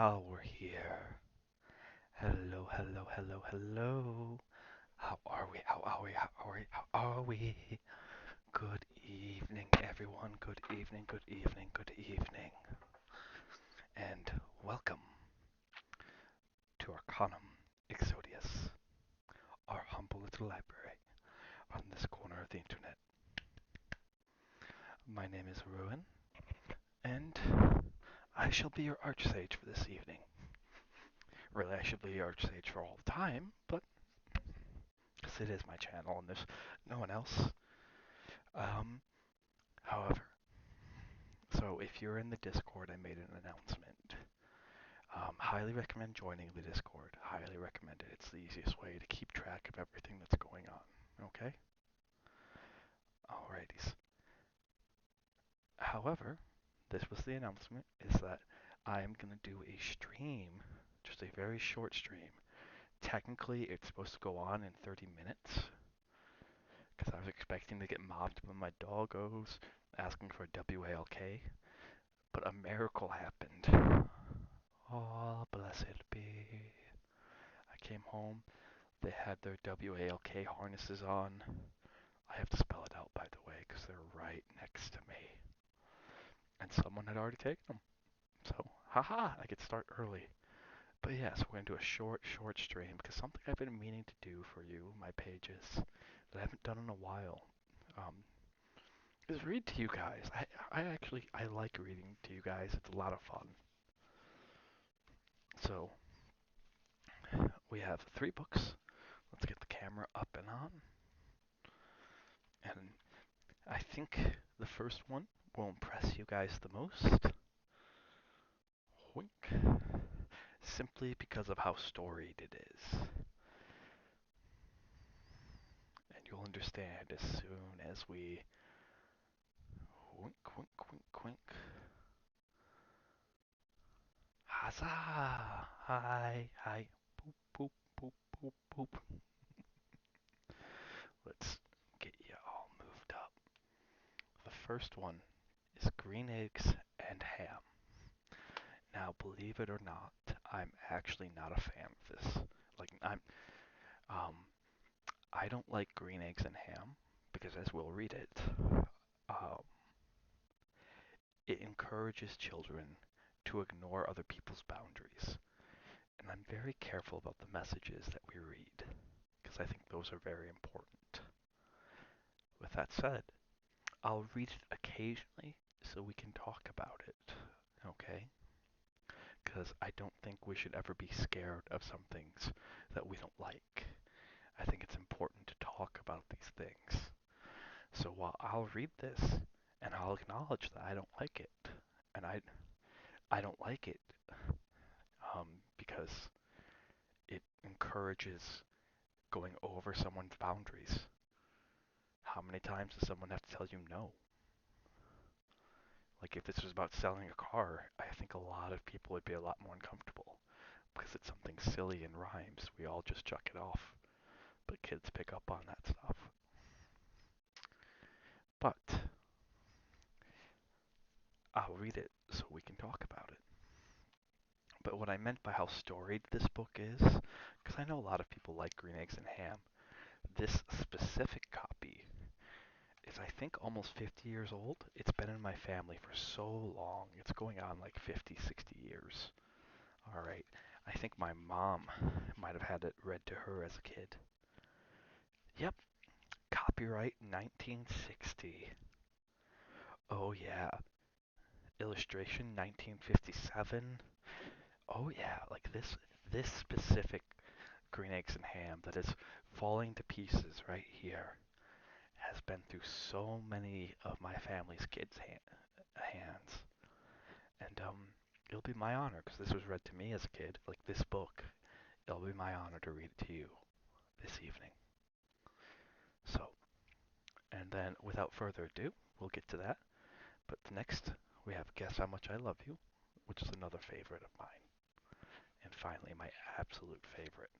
Well, we're here. Hello, hello, hello, hello. How are we? How are we? How are we? How are we? Good evening, everyone. Good evening, good evening, good evening. And welcome to Arcanum Exodius, our humble little library on this corner of the internet. My name is Ruin, and I shall be your archsage for this evening. Really, I should be your archsage for all time, but because it is my channel and there's no one else. Um, However, so if you're in the Discord, I made an announcement. Highly recommend joining the Discord. Highly recommend it. It's the easiest way to keep track of everything that's going on. Okay? Alrighties. However, this was the announcement, is that I'm going to do a stream, just a very short stream. Technically, it's supposed to go on in 30 minutes, because I was expecting to get mobbed by my doggos asking for WALK, but a miracle happened. Oh, blessed be. I came home. They had their WALK harnesses on. I have to spell it out, by the way, because they're right next to me. And someone had already taken them. So, haha, I could start early. But yes, we're going to do a short stream, because something I've been meaning to do for you, my pages, that I haven't done in a while, is read to you guys. I like reading to you guys. It's a lot of fun. So, we have 3 books. Let's get the camera up and on. And I think the first one will impress you guys the most. Wink. Simply because of how storied it is. And you'll understand as soon as we wink, wink, wink, wink. Huzzah! Hi, hi. Boop, boop, boop, boop, boop. Let's get you all moved up. The first one is green eggs and ham. Now, believe it or not, I'm actually not a fan of this. Um, I don't like green eggs and ham because, as we'll read it, um, it encourages children to ignore other people's boundaries. And I'm very careful about the messages that we read because I think those are very important. With that said, I'll read it occasionally so we can talk about it, okay? Because I don't think we should ever be scared of some things that we don't like. I think it's important to talk about these things. So while I'll read this and I'll acknowledge that I don't like it, and I don't like it because it encourages going over someone's boundaries. How many times does someone have to tell you no? Like if this was about selling a car, I think a lot of people would be a lot more uncomfortable because it's something silly and rhymes. We all just chuck it off. But kids pick up on that stuff. But I'll read it so we can talk about it. But what I meant by how storied this book is, because I know a lot of people like green eggs and ham, this specific copy is I think almost 50 years old. It's been in my family for so long. It's going on like 50, 60 years. All right. I think my mom might have had it read to her as a kid. Yep. Copyright 1960. Oh yeah. Illustration 1957. Oh yeah, like this specific green eggs and ham that is falling to pieces right here has been through so many of my family's kids' hands. And it'll be my honor because this was read to me as a kid, like this book. It'll be my honor to read it to you this evening. So, and then without further ado, we'll get to that. But next, we have Guess How Much I Love You, which is another favorite of mine. And finally, my absolute favorite.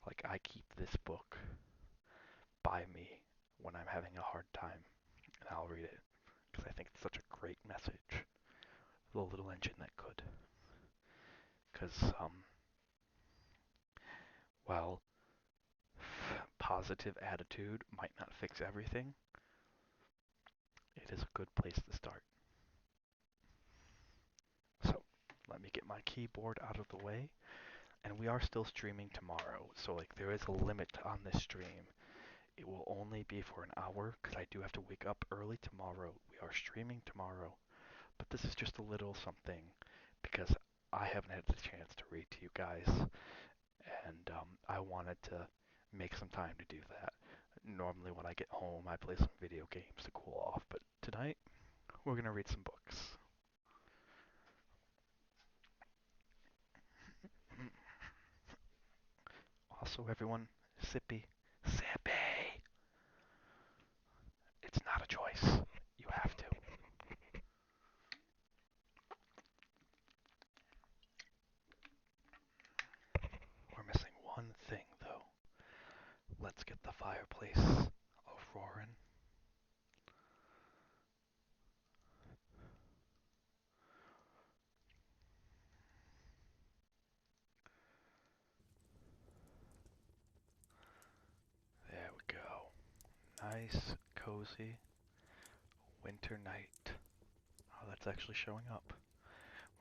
Like, I keep this book by me when I'm having a hard time, and I'll read it because I think it's such a great message. The little engine that could. Because, while positive attitude might not fix everything, it is a good place to start. So, let me get my keyboard out of the way. And we are still streaming tomorrow, so like there is a limit on this stream. It will only be for an hour, because I do have to wake up early tomorrow. We are streaming tomorrow, but this is just a little something, because I haven't had the chance to read to you guys, and I wanted to make some time to do that. Normally when I get home, I play some video games to cool off, but tonight, we're going to read some books. Also, everyone, sippy. Sippy! It's not a choice. You have to. We're missing one thing, though. Let's get the fireplace a-roaring. There we go. Nice, cozy winter night. Oh, that's actually showing up.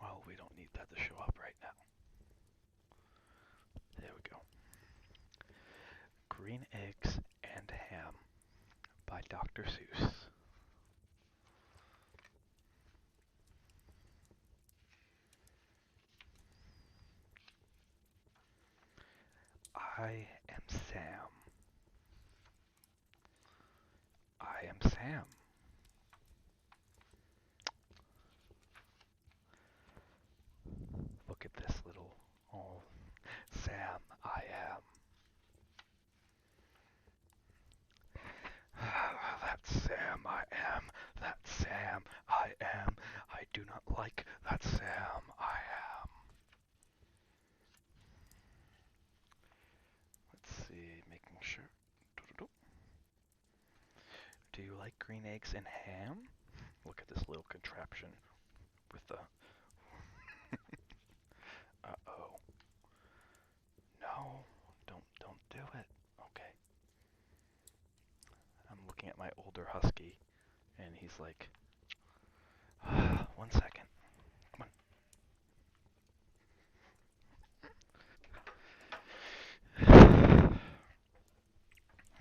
Well, we don't need that to show up right now. There we go. Green Eggs and Ham by Dr. Seuss. I am Sam. I am Sam. Look at this little, oh, Sam, I am. That's Sam, I am. That's Sam, I am. I do not like that Sam, I am. Let's see, making sure. Do you like green eggs and ham? Look at this little contraption with the... Uh-oh. No, don't do it. Okay. I'm looking at my older husky, and he's like, 1 second. Come on.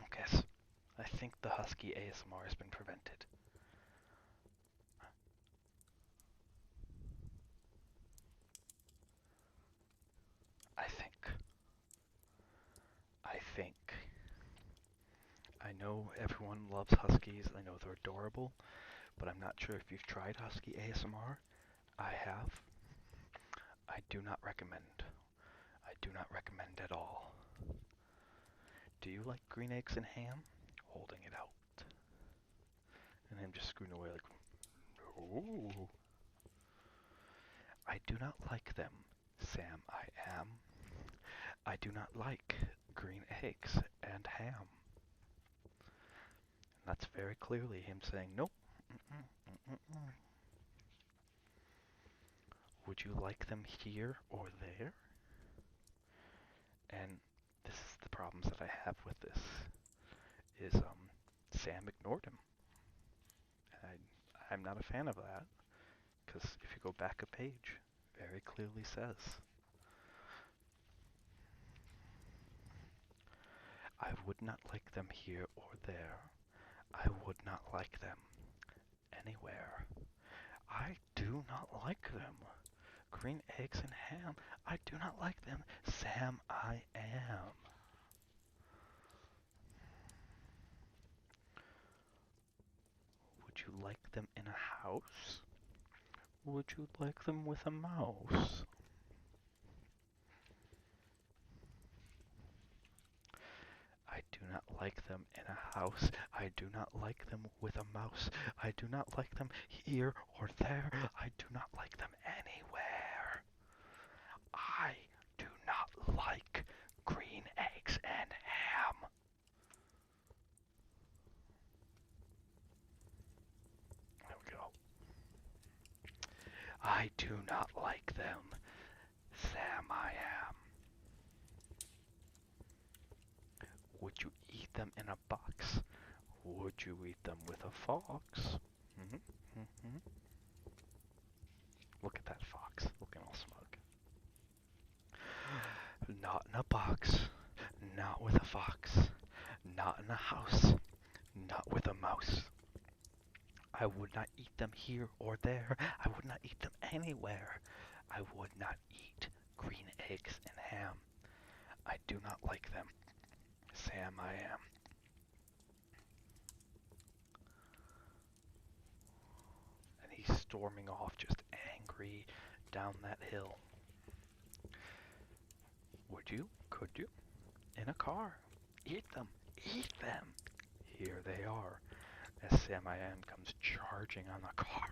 Okay, so I think the husky ASMR has been prevented. I think. I know everyone loves huskies. I know they're adorable, but I'm not sure if you've tried husky ASMR. I have. I do not recommend. I do not recommend at all. Do you like green eggs and ham? Holding it out. And him just screwing away like, ooh. I do not like them, Sam, I am. I do not like green eggs and ham. That's very clearly him saying, nope. Mm-mm. Would you like them here or there? And this is the problems that I have with this, is Sam ignored him. And I'm not a fan of that, because if you go back a page, very clearly says, I would not like them here or there. I would not like them anywhere. I do not like them. Green eggs and ham. I do not like them. Sam, I am. Would you like them in a house? Would you like them with a mouse? I do not like them in a house. I do not like them with a mouse. I do not like them here or there. I do not like them anywhere. I do not like green eggs and ham. There we go. I do not like them, Sam I am. Would you eat them in a box? Would you eat them with a fox? Mm-hmm. Mm-hmm. Look at that fox, looking all smug. Not in a box, not with a fox, not in a house, not with a mouse. I would not eat them here or there. I would not eat them anywhere. I would not eat green eggs and ham. I do not like them. Sam I am. And he's storming off just angry down that hill. Would you? Could you? In a car. Eat them. Eat them. Here they are. As Sam I am comes charging on the car,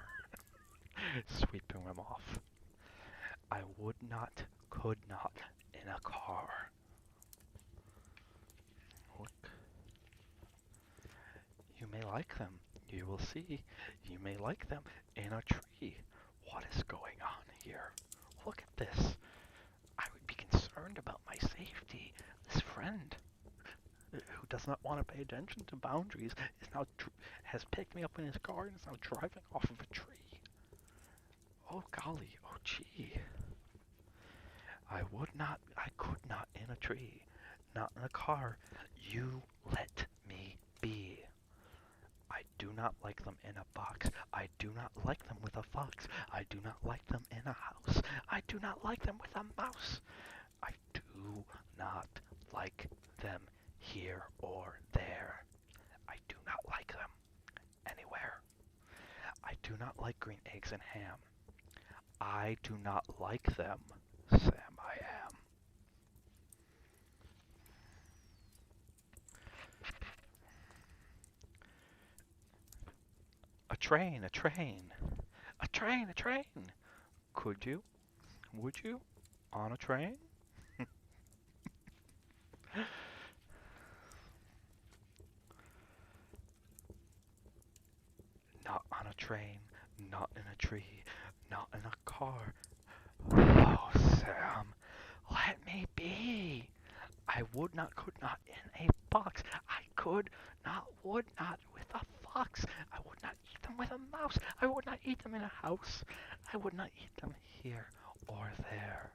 sweeping them off. I would not, could not, in a car. Look. You may like them. You will see. You may like them in a tree. What is going on here? Look at this. I would be concerned about my safety. This friend, who does not want to pay attention to boundaries, is now has picked me up in his car and is now driving off of a tree. Oh golly, oh gee. I would not, I could not in a tree, not in a car. You let me be. I do not like them in a box. I do not like them with a fox. I do not like them in a house. I do not like them with a mouse. I do not like them here or there. I do not like them anywhere. I do not like green eggs and ham. I do not like them, Sam I am. A train, a train, a train, a train. Could you? Would you? On a train? Not on a train, not in a tree, not in a car. Oh, Sam, let me be. I would not, could not in a box. I could not, would not with a fox. I would not eat them with a mouse. I would not eat them in a house. I would not eat them here or there.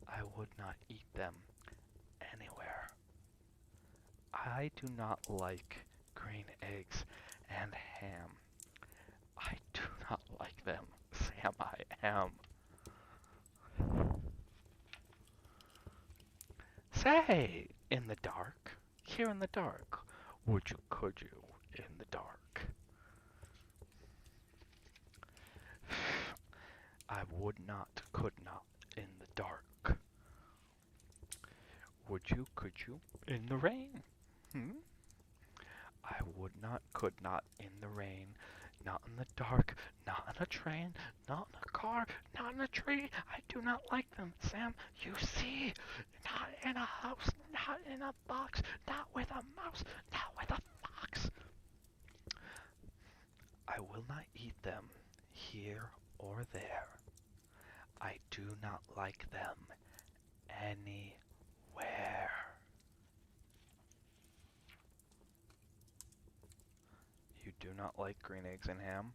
I would not eat them anywhere. I do not like green eggs and ham. I do not like them. Sam, I am. Say, in the dark, here in the dark, would you, could you, in the dark? I would not, could not, in the dark. Would you, could you, in the rain? I would not, could not, in the rain, not in the dark, not in a train, not in a car, not in a tree. I do not like them, Sam. You see, not in a house, not in a box, not with a mouse, not with a fox. I will not eat them here or there. I do not like them anywhere. You do not like green eggs and ham?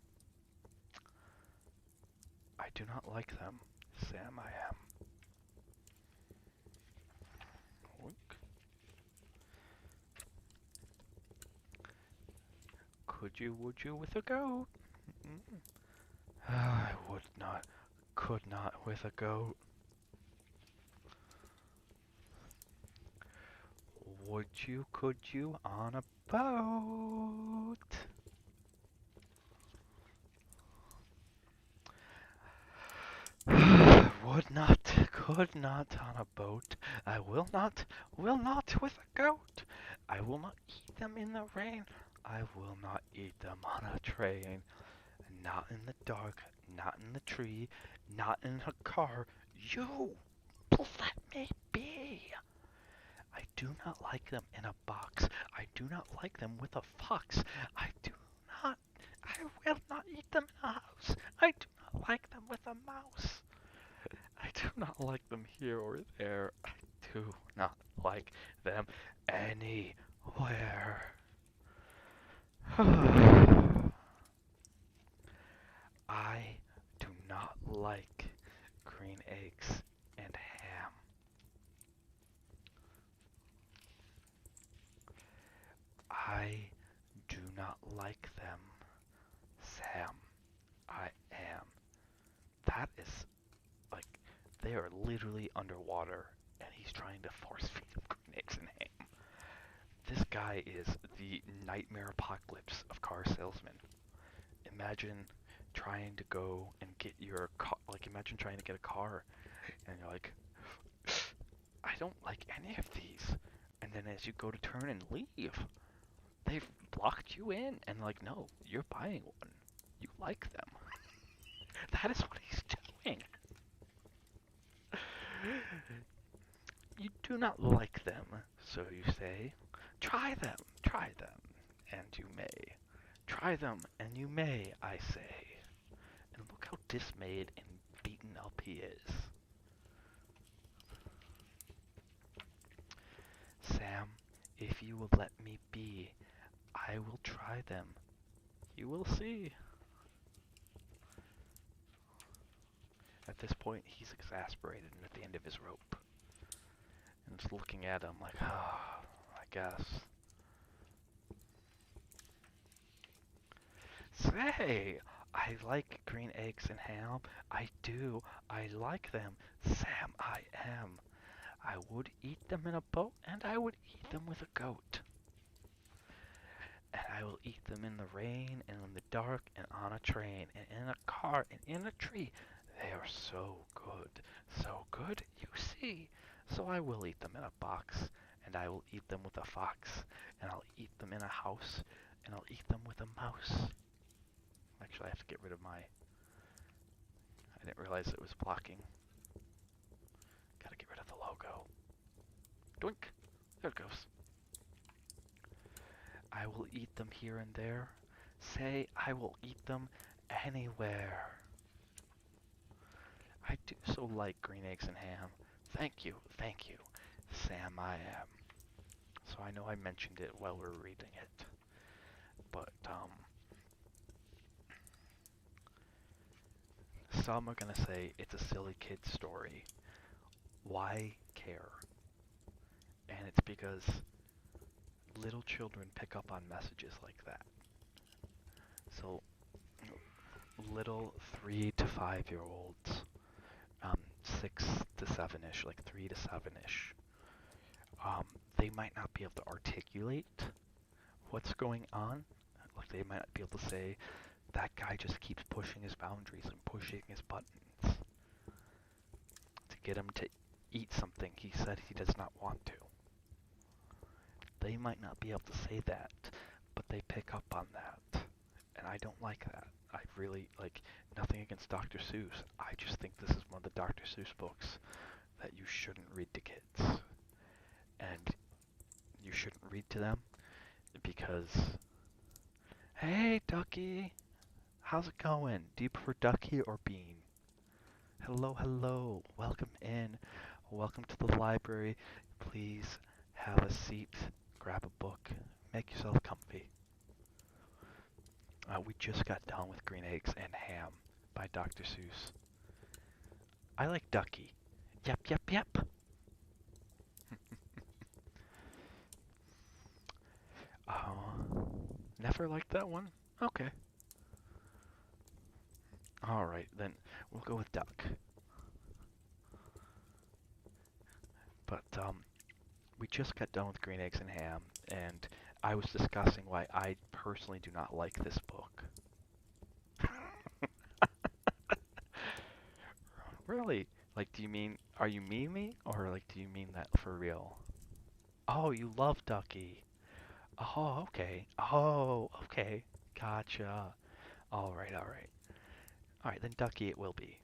I do not like them, Sam I am. Look. Could you, would you with a goat? I would not, could not with a goat. Would you, could you on a boat? Would not, could not on a boat. I will not with a goat. I will not eat them in the rain. I will not eat them on a train. Not in the dark, not in the tree, not in a car. You, let me be. I do not like them in a box. I do not like them with a fox. I will not eat them in a house. I do not like them with a mouse. I do do not like them here or there. I do not like them anywhere. I do not like green eggs and ham. I do not like them, Sam. I am. That is like they are literally underwater and he's trying to force feed them green eggs and ham. This guy is the nightmare apocalypse of car salesmen. Imagine trying to go and get your car, like imagine trying to get a car and you're like, I don't like any of these. And then as you go to turn and leave, they've blocked you in and like, no, you're buying one. You like them. That is what he's doing. You do not like them, so you say. Try them, and you may. Try them, and you may, I say. And look how dismayed and beaten up he is. Sam, if you will let me be, I will try them. You will see. At this point, he's exasperated and at the end of his rope. And just looking at him like, ah, I guess. Say, I like green eggs and ham. I do. I like them. Sam, I am. I would eat them in a boat, and I would eat them with a goat. And I will eat them in the rain, and in the dark, and on a train, and in a car, and in a tree. They are so good, you see. So I will eat them in a box, and I will eat them with a fox, and I'll eat them in a house, and I'll eat them with a mouse. Actually, I have to get rid of my... I didn't realize it was blocking. Gotta get rid of the logo. Doink! There it goes. I will eat them here and there. Say, I will eat them anywhere. I do so like green eggs and ham. Thank you, Sam, I am. So I know I mentioned it while we were reading it. But, some are gonna say it's a silly kid story. Why care? And it's because little children pick up on messages like that. So, little 3 to 5 year olds, 6 to 7-ish, like 3 to 7-ish, they might not be able to articulate what's going on. Like they might not be able to say, that guy just keeps pushing his boundaries and pushing his buttons to get him to eat something he said he does not want to. They might not be able to say that, but they pick up on that. And I don't like that. I really, like, nothing against Dr. Seuss. I just think this is one of the Dr. Seuss books that you shouldn't read to kids. And you shouldn't read to them because, hey, Ducky, how's it going? Do you prefer Ducky or Bean? Hello, welcome in. Welcome to the library. Please have a seat, grab a book, make yourself comfy. We just got done with Green Eggs and Ham by Dr. Seuss. I like Ducky. Yep. Never liked that one? Okay. Alright, then we'll go with Duck. But, we just got done with Green Eggs and Ham, and I was discussing why I personally do not like this book. Really? Like, are you memeing, or, like, do you mean that for real? Oh, you love Ducky. Oh, okay. Oh, okay. Gotcha. Alright. Alright, then Ducky it will be.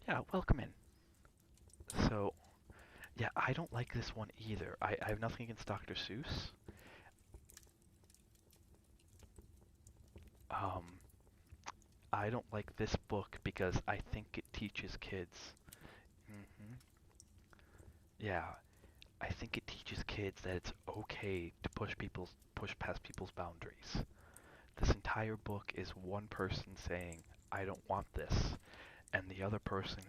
Yeah, welcome in. So, yeah, I don't like this one either. I have nothing against Dr. Seuss. I don't like this book because I think it teaches kids Yeah, I think it teaches kids that it's okay to push past people's boundaries. This entire book is one person saying, "I don't want this," and the other person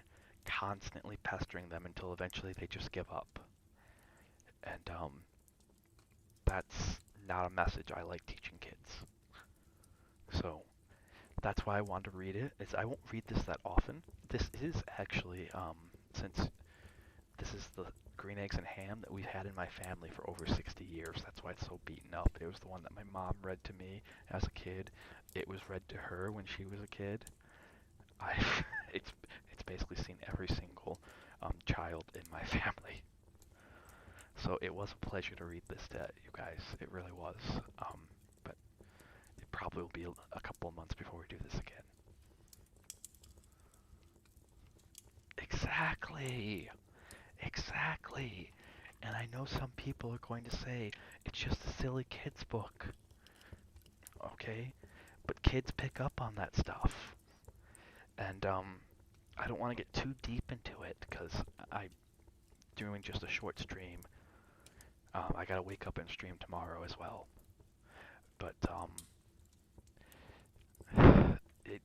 constantly pestering them until eventually they just give up. And that's not a message I like teaching kids. So that's why I wanted to read it. Is I won't read this that often. This is actually since this is the green eggs and ham that we've had in my family for over 60 years. That's why it's so beaten up. It was the one that my mom read to me as a kid. It was read to her when she was a kid. I it's it's basically seen every single child in my family. So it was a pleasure to read this to you guys. It really was. But it probably will be a couple of months before we do this again. Exactly. Exactly. And I know some people are going to say it's just a silly kids book. Okay? But kids pick up on that stuff. And I don't want to get too deep into it because I'm doing just a short stream. I gotta wake up and stream tomorrow as well. But it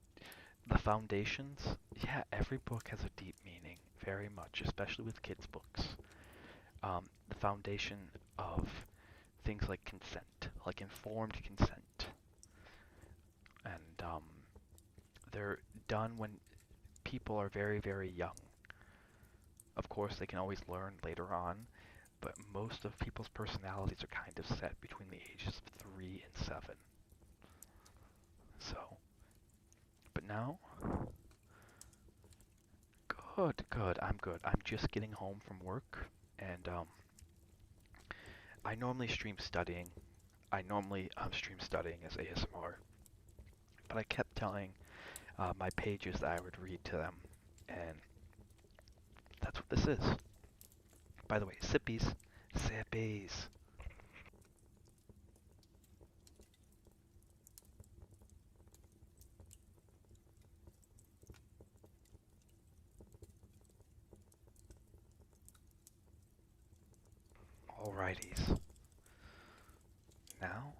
the foundations, yeah, every book has a deep meaning, very much, especially with kids' books. The foundation of things like consent, like informed consent, and they're done when people are very, very young. Of course, they can always learn later on, but most of people's personalities are kind of set between the ages of 3 and 7. So, but now, good, good, I'm good. I'm just getting home from work, and I normally stream studying. I normally stream studying as ASMR, but I kept telling my pages that I would read to them, and that's what this is. By the way, sippies, sippies. Alrighties. Now,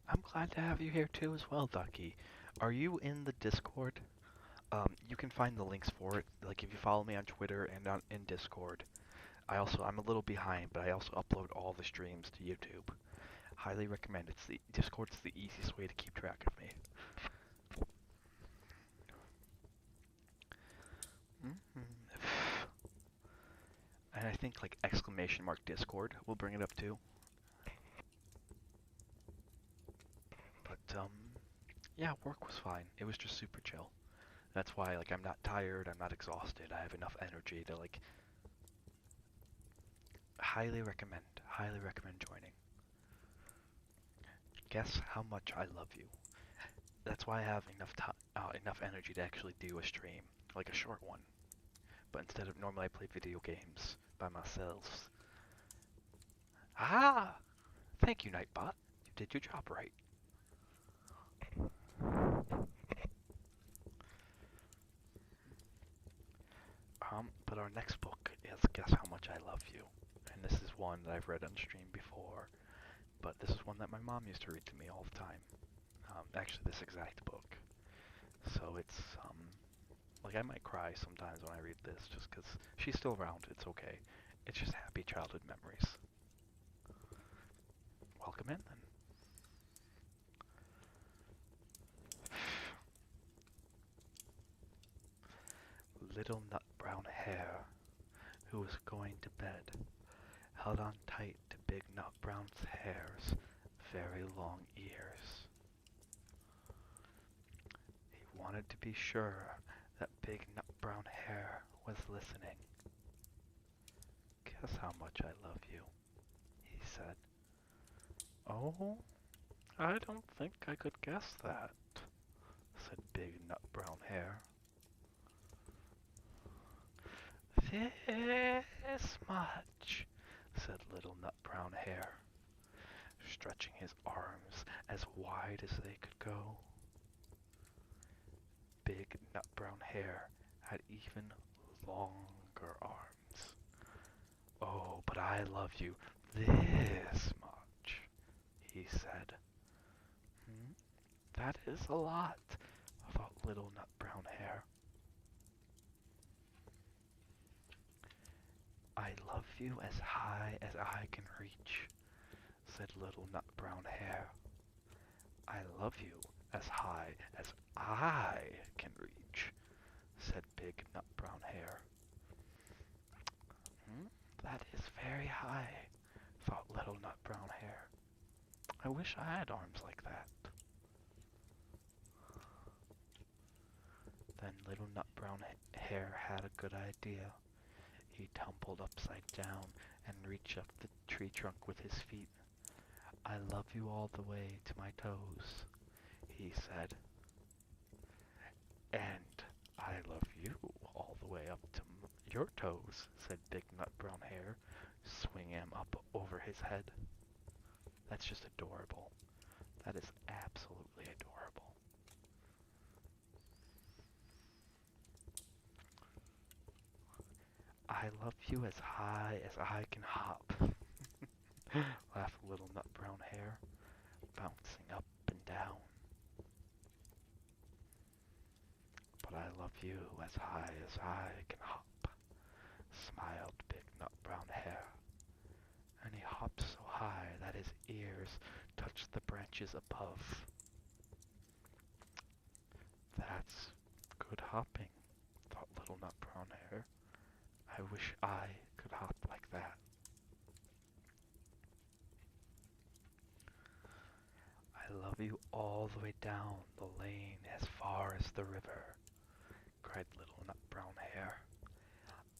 I'm glad to have you here too as well, Ducky. Are you in the Discord? You can find the links for it. Like if you follow me on Twitter and in Discord. I'm a little behind, but I also upload all the streams to YouTube. Highly recommend. Discord's the easiest way to keep track of me. Mm-hmm. And I think like exclamation mark Discord will bring it up too. But yeah, work was fine. It was just super chill. That's why like I'm not tired, I'm not exhausted. I have enough energy to like highly recommend joining. Guess how much I love you. That's why I have enough energy to actually do a stream, like a short one. But instead of normally I play video games by myself. Ah! Thank you, Nightbot. You did your job right. But our next book is Guess How Much I Love You. And this is one that I've read on stream before, but this is one that my mom used to read to me all the time. Actually, this exact book. So it's, like I might cry sometimes when I read this just because she's still around. It's okay. It's just happy childhood memories. Welcome in then. Little nut brown hare, who was going to bed, held on tight to big nut brown's hair's very long ears. He wanted to be sure that big nut brown hare was listening. Guess how much I love you, he said. Oh, I don't think I could guess that, said big nut brown hare. This much, said little nut brown hare, stretching his arms as wide as they could go. Big nut brown hare had even longer longer arms. Oh, but I love you this much, he said. Hmm? That is a lot, thought Little Nut Brown Hare. I love you as high as I can reach, said Little Nut Brown Hare. I love you as high as I can reach, said Big Nut Brown Hare. That is very high, thought Little Nut Brown Hare. I wish I had arms like that. Then Little Nut Brown Hare had a good idea. He tumbled upside down and reached up the tree trunk with his feet. I love you all the way to my toes, he said. And I love you all the way up to your toes, said Big Nut Brown Hare, swinging him up over his head. That's just adorable. That is absolutely adorable. I love you as high as I can hop, laughed Little Nut Brown Hare, bouncing up and down. But I love you as high as I can hop, smiled Big Nut Brown Hare. And he hopped so high that his ears touched the branches above. That's good hopping, thought Little Nut Brown Hare. I wish I could hop like that. I love you all the way down the lane as far as the river, cried Little Nut Brown Hare.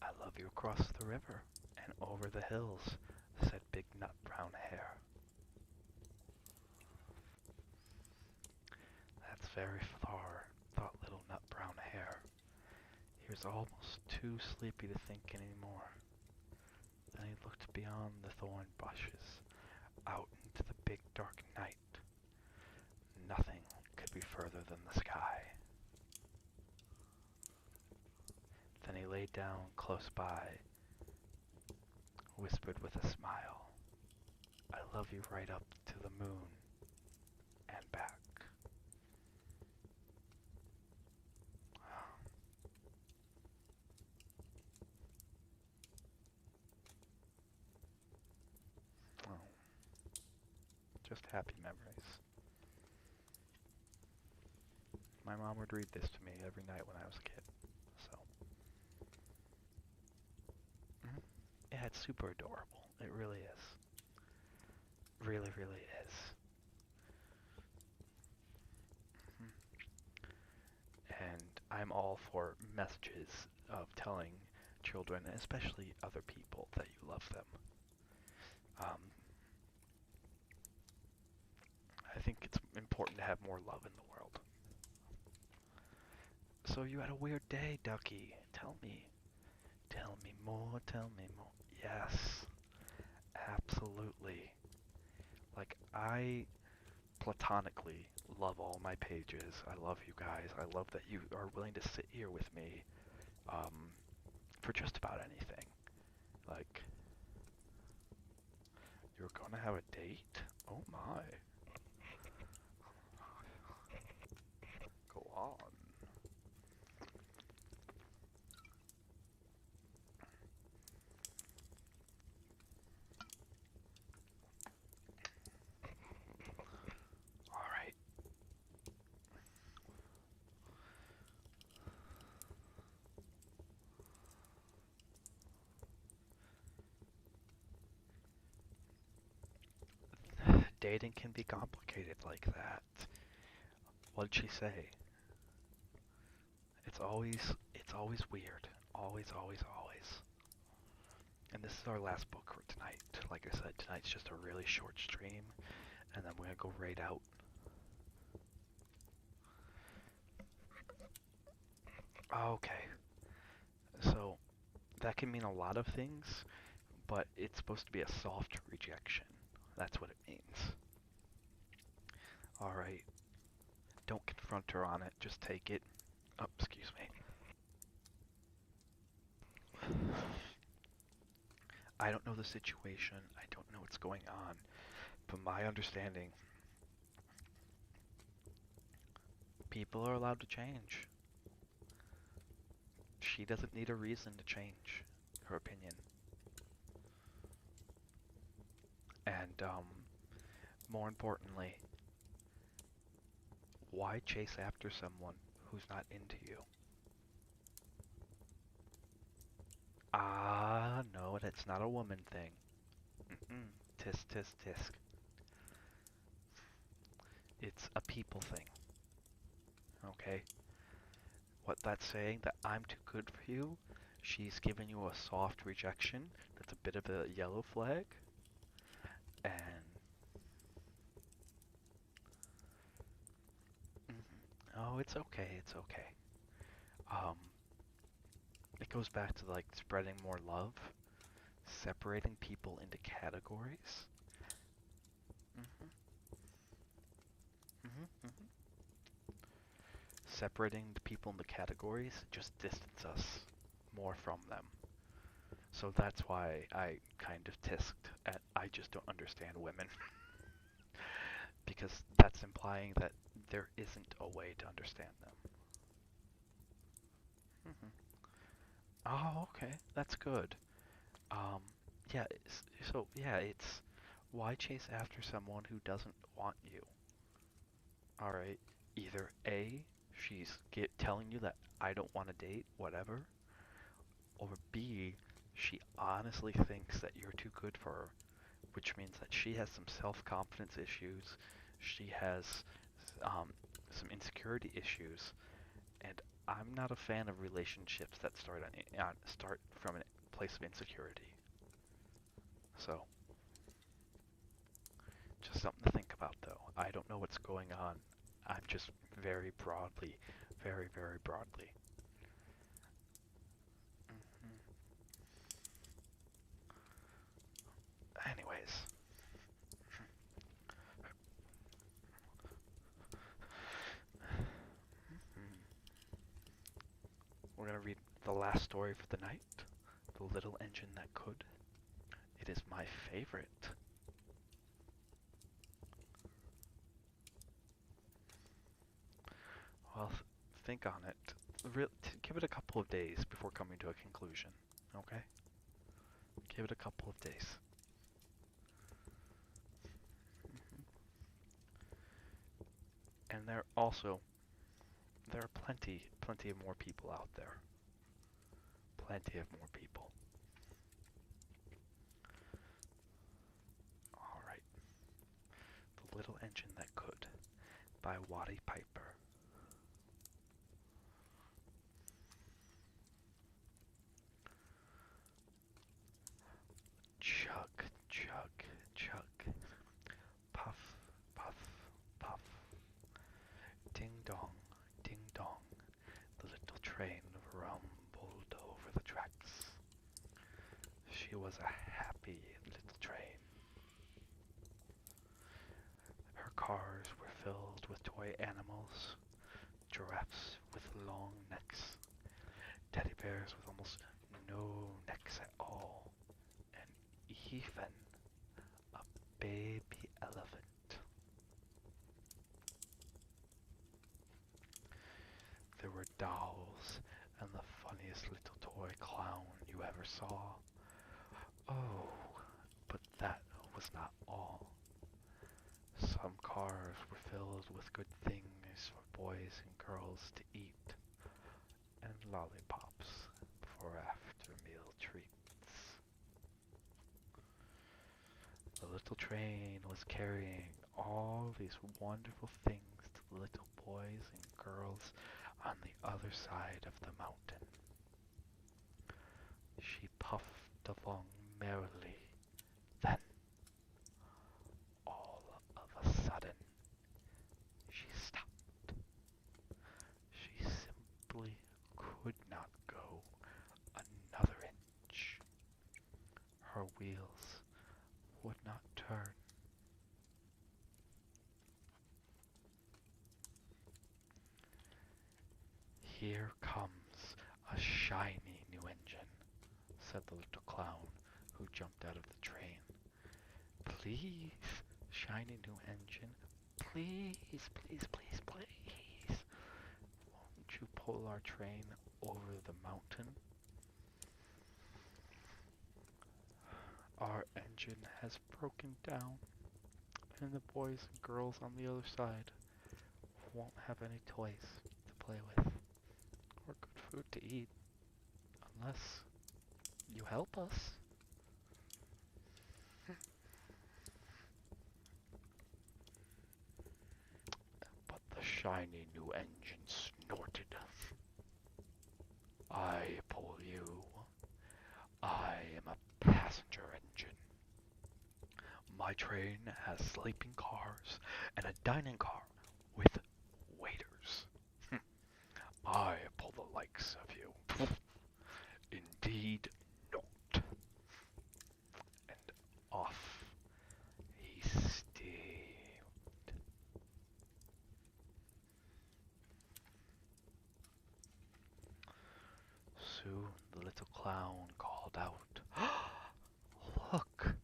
I love you across the river and over the hills, said Big Nut Brown Hare. That's very far, thought Little Nut Brown Hare. He was almost too sleepy to think anymore. Then he looked beyond the thorn bushes, out into the big dark night. Nothing could be further than the sky. Then he lay down close by, whispered with a smile, I love you right up to the moon and back. Oh, just happy memories. My mom would read this to me every night when I was a kid, so. Yeah, it's super adorable. It really is. Really, really is. And I'm all for messages of telling children, especially other people, that you love them. I think it's important to have more love in the world. So you had a weird day, Ducky. Tell me. Tell me more, tell me more. Yes, absolutely. Like, I platonically love all my pages. I love you guys. I love that you are willing to sit here with me for just about anything. Like, you're gonna have a date? Oh my. Go on. Alright. Dating can be complicated like that. What'd she say? It's always weird. Always, always, always. And this is our last book for tonight. Like I said, tonight's just a really short stream, and then we're gonna go right out. Okay. So, that can mean a lot of things, but it's supposed to be a soft rejection. That's what it means. Alright. Don't confront her on it, just take it. Oh, excuse me. I don't know the situation. I don't know what's going on. But my understanding, people are allowed to change. She doesn't need a reason to change her opinion. And more importantly, why chase after someone who's not into you? Ah, no, that's not a woman thing. Mm-mm. Tisk, tisk, tisk. It's a people thing, okay? What that's saying, that I'm too good for you, she's giving you a soft rejection, that's a bit of a yellow flag, and oh, it's okay, it's okay. Um, it goes back to like spreading more love, separating people into categories. hmm hmm Separating the people into categories just distance us more from them. So that's why I kind of tisked at I just don't understand women. Because that's implying that there isn't a way to understand them. hmm Oh, okay, that's good. Um, yeah, it's why chase after someone who doesn't want you? All right, either A, she's telling you that I don't want to date, whatever, or B, she honestly thinks that you're too good for her, which means that she has some self-confidence issues, she has um, some insecurity issues, and I'm not a fan of relationships that start from a place of insecurity. So, just something to think about, though. I don't know what's going on. I'm just very broadly, very, very broadly. Mhm. Anyways, hmm, we're gonna read the last story for the night, The Little Engine That Could. It is my favorite. Well, think on it. Give it a couple of days before coming to a conclusion. Okay? Give it a couple of days. Mhm. And there are plenty of more people out there. Plenty of more people. All right. The Little Engine That Could by Waddy Piper. Chug, chug, chug. Puff, puff, puff. Ding dong, ding dong. The little train rumbled over the tracks. She was a happy little train. Her cars were filled with toy animals, giraffes with long necks, teddy bears with almost no necks at all, and even a baby elephant. There were dolls and the funniest little toy clown you ever saw. Oh, but that was not all. Some cars were filled with good things for boys and girls to eat, and lollipops for after-meal treats. The little train was carrying all these wonderful things to the little boys and girls on the other side of the mountain. She puffed along merrily. Then, all of a sudden, she stopped. She simply could not go another inch. Her wheels would not turn. "Here comes a shiny new engine," said the little clown, who jumped out of the train. Please, shiny new engine. Please, please, please, please. Won't you pull our train over the mountain? Our engine has broken down, and the boys and girls on the other side won't have any toys to play with or good food to eat unless you help us. But the shiny new engine snorted. I pull you. I am a passenger engine. My train has sleeping cars and a dining car with waiters. I pull the likes of you. Indeed not. And off he steamed. Soon the little clown called out, "Look!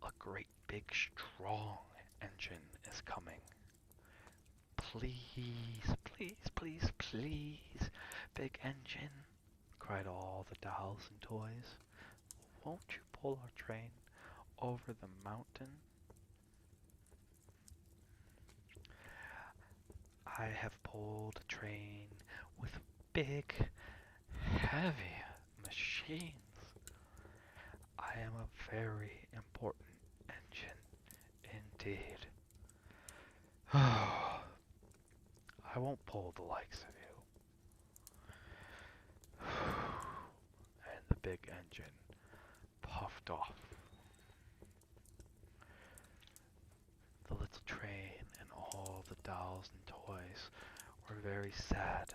A great big strong engine is coming. Please, please, please, please, big engine," cried all the dolls and toys. "Won't you pull our train over the mountain?" I have pulled a train with big, heavy machines. I am a very important engine indeed. I won't pull the likes of you. And the big engine puffed off. The little train and all the dolls and toys were very sad.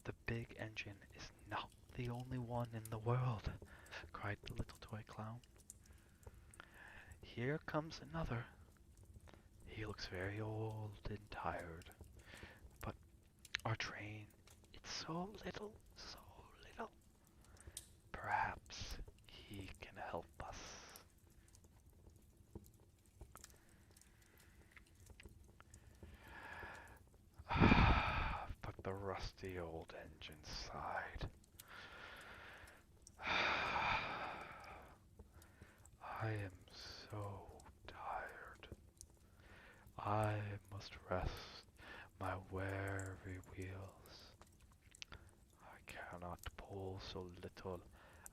The big engine is not the only one in the world, cried the little toy clown. Here comes another. He looks very old and tired, but our train, it's so little, so little. Perhaps he can help us. But the rusty old engine sighed. I am so tired. I must rest my weary wheels. I cannot pull so little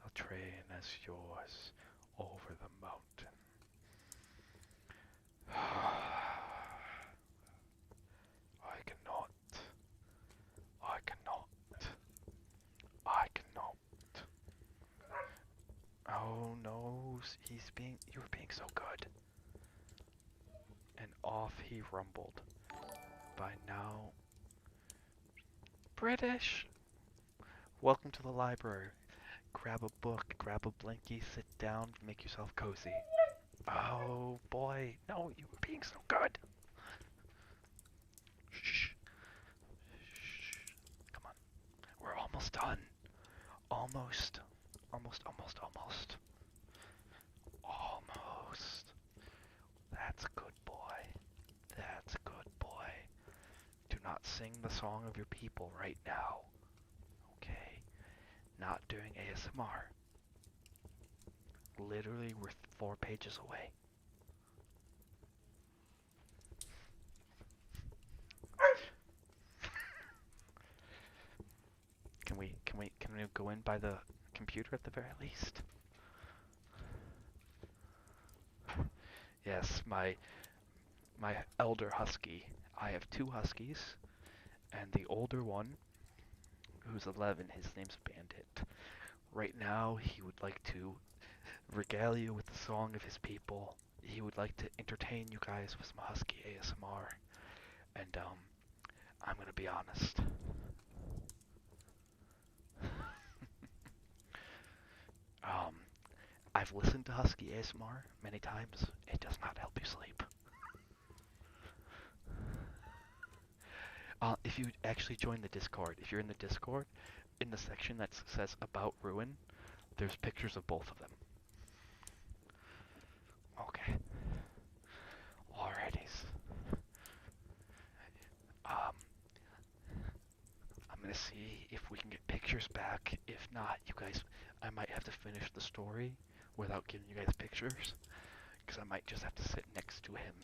a train as yours over the mountain. I cannot. I cannot. I cannot. Oh no, you were being so good. And off he rumbled. By now, British! Welcome to the library. Grab a book, grab a blankie, sit down, make yourself cozy. Oh boy, no, you were being so good. Shh. Shh. Come on. We're almost done. Almost. Almost, almost, almost. Almost. That's a good boy. That's a good boy. Do not sing the song of your people right now. Okay? Not doing ASMR. Literally, we're 4 pages away. Can we go in by the computer at the very least? Yes, my elder husky. I have 2 huskies, and the older one, who's 11, his name's Bandit. Right now, he would like to regale you with the song of his people. He would like to entertain you guys with some husky ASMR. And I'm gonna be honest. um, I've listened to husky ASMR many times. It does not help you sleep. If you actually join the Discord, if you're in the Discord, in the section that says about ruin, there's pictures of both of them. Okay. Alrighties. Um, I'm gonna see if we can get pictures back. If not, you guys, I might have to finish the story without giving you guys pictures, because I might just have to sit next to him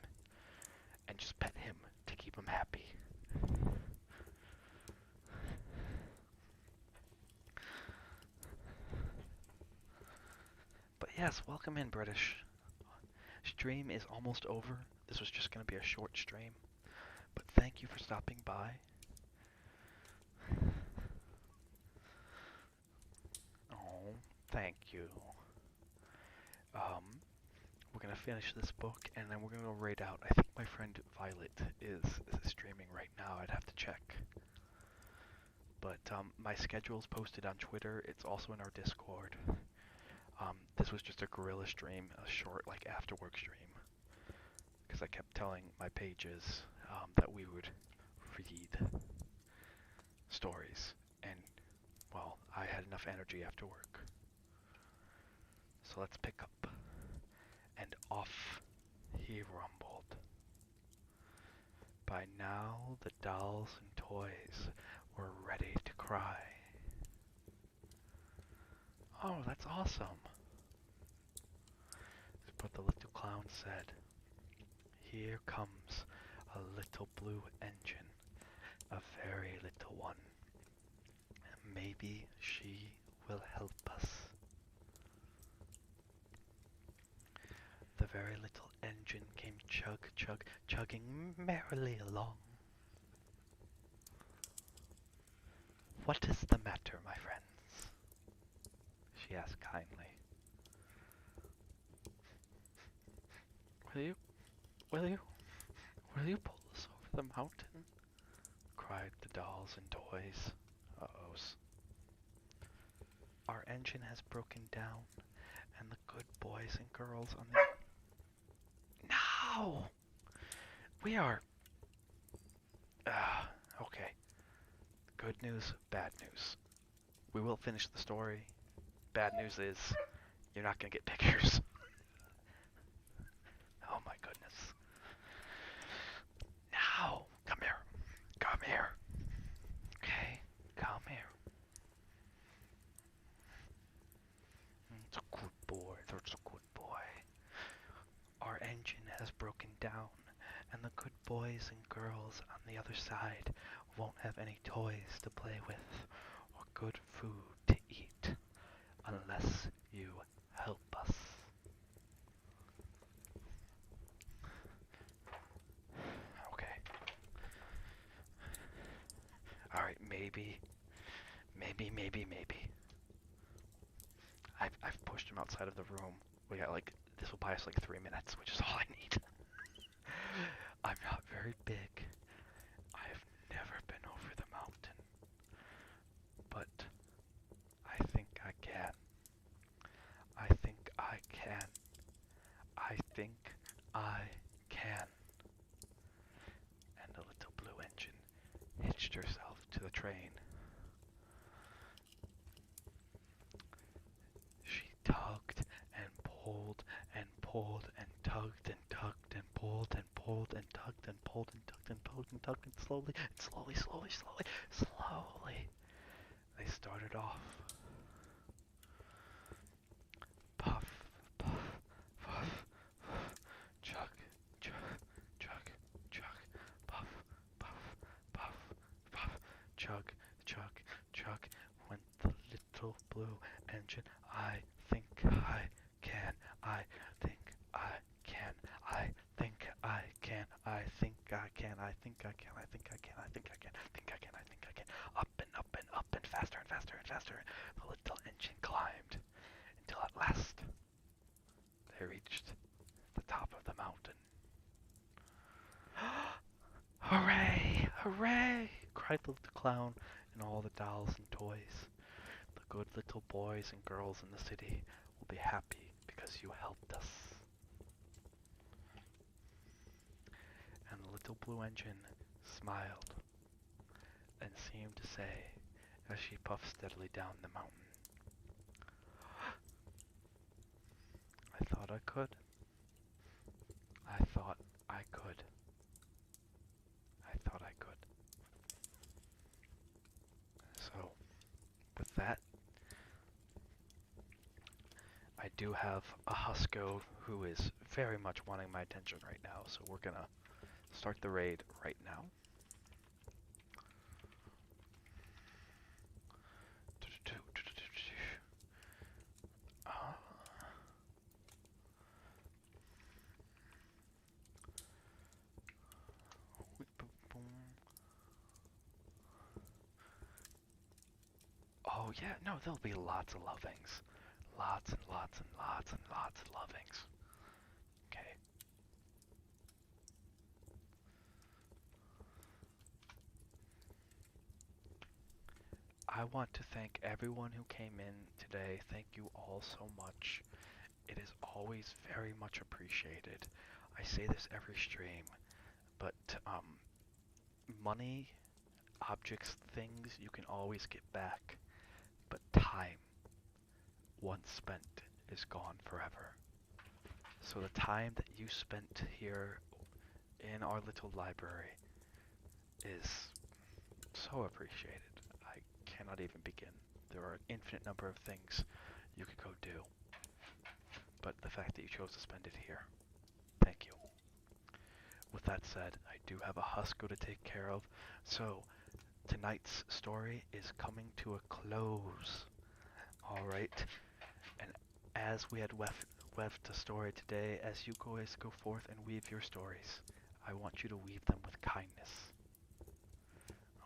and just pet him to keep him happy. But yes, welcome in, British. Stream is almost over. This was just going to be a short stream. But thank you for stopping by. Oh, thank you. We're going to finish this book, and then we're going to go raid out. I think my friend Violet is streaming right now. I'd have to check. But my schedule's posted on Twitter. It's also in our Discord. This was just a guerrilla stream, a short, like, after-work stream. Because I kept telling my pages that we would read stories. And, well, I had enough energy after work. So let's pick up. And off he rumbled. By now the dolls and toys were ready to cry. Oh, that's awesome. But the little clown said, here comes a little blue engine, a very little one. Maybe she will help us. The very little engine came chug, chug, chugging merrily along. What is the matter, my friends? She asked kindly. Will you pull us over the mountain? Cried the dolls and toys. Uh-ohs. Our engine has broken down, and the good boys and girls on the... No! We are... okay. Good news, bad news. We will finish the story. Bad news is, you're not gonna get pictures. Oh my goodness. Now! Come here. Come here. Okay? Come here. It's a good boy. That's a good boy. Our engine has broken down, and the good boys and girls on the other side won't have any toys to play with or good food to eat unless you help us. Okay. Alright, maybe. I've pushed him outside of the room. We got like, this will buy us like 3 minutes, which is all I need. I'm not very big. I have never been over the mountain. But I think I can. I think I can. I think I can. And the little blue engine hitched herself to the train. She tugged and pulled and pulled and tugged and tugged and pulled and pulled and tugged and pulled and tugged and pulled and tugged and slowly they started off. Puff, puff, puff, puff, chug, chug, chug, chug, puff, puff, puff, puff, chug, chug, chug, went the little blue engine. I think I can, I think I can, I think I can, I think I can, I think I can, I think I can, I think I can, think I can, I think I can, up and up and up and faster and faster and faster. The little engine climbed until at last they reached the top of the mountain. Hooray! Hooray! Cried the little clown and all the dolls and toys. The good little boys and girls in the city will be happy because you helped us. And the little blue engine smiled and seemed to say, as she puffed steadily down the mountain. I thought I could. I thought I could. I thought I could. So, with that, I do have a Husko who is very much wanting my attention right now, so we're gonna start the raid right now. Uh, Oh yeah, no, there'll be lots of lovings. Lots and lots and lots and lots of lovings. Okay. I want to thank everyone who came in today. Thank you all so much. It is always very much appreciated. I say this every stream, but money, objects, things you can always get back, but time, once spent, is gone forever. So the time that you spent here in our little library is so appreciated. I cannot even begin. There are an infinite number of things you could go do, but the fact that you chose to spend it here, thank you. With that said, I do have a Husko to take care of, so tonight's story is coming to a close. Alright, and as we had left a story today, as you guys go forth and weave your stories, I want you to weave them with kindness.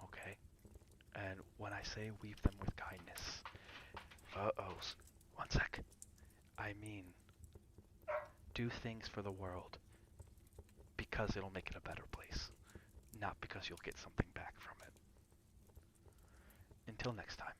Okay? And when I say weave them with kindness, one sec. I mean, do things for the world because it'll make it a better place, not because you'll get something back from it. Until next time.